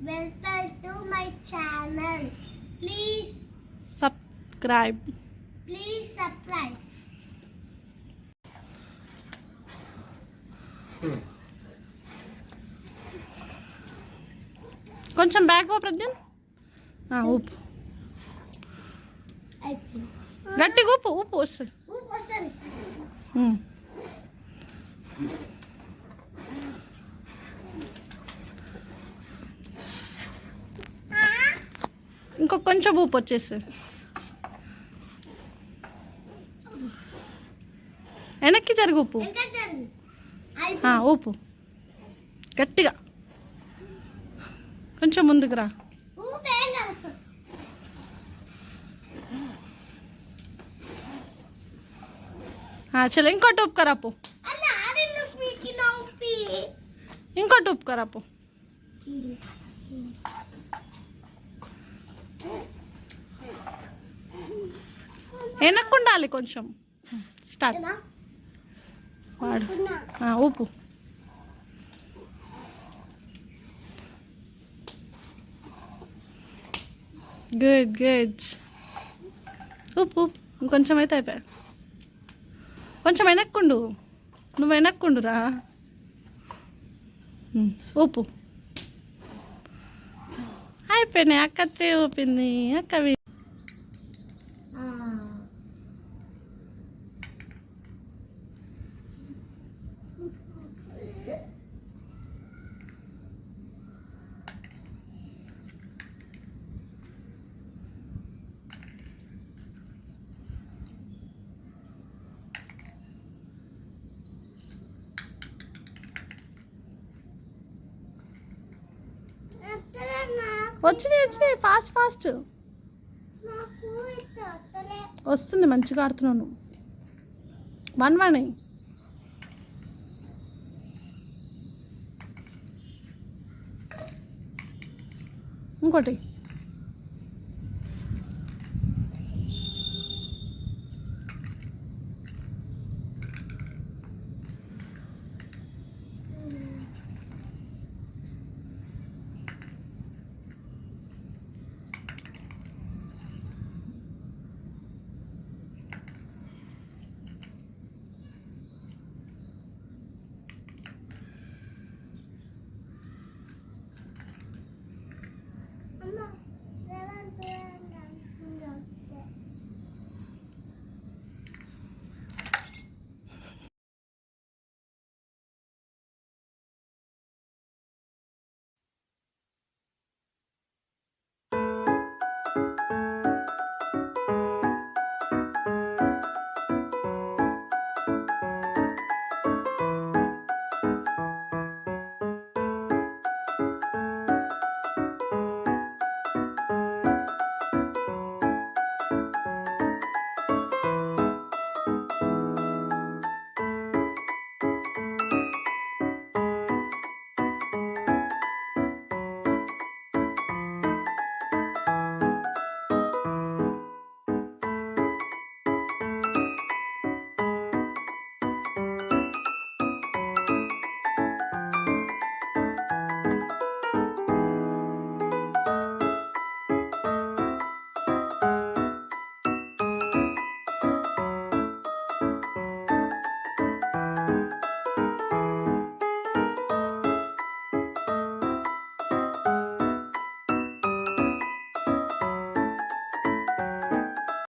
Welcome to my channel. Please subscribe. Please subscribe. కొంచెం back పో ప్రజ్ఞన్. ఊపు గట్టిగా ఊపు. ఊపు వస్తుంది. ఇంకో కొంచెం ఊపు వచ్చేస్తుంది. వెనక్కి జరుగు. ఊపు ఊపు గట్టిగా. కొంచెం ముందుకు రా. చలో ఇంకోటి ఊపు కరాపు. ఇంకోటి ఊపు కరాపు. వెనక్కుండాలి కొంచెం. స్టార్ట్. వాడు ఊపు. Good good. ఊపు. ఇంకొంచెం అయితే అయిపోయా. కొంచెం వెనక్కుండు. నువ్వు వెనక్కుండురా. ఊపు. అయిపోయినాయి. అక్కతే ఊపింది. అక్కవి వచ్చినాయి. ఫాస్ట్ ఫాస్ట్ వస్తుంది. మంచిగా ఆడుతున్నాను. 1-1. ఇంకోటి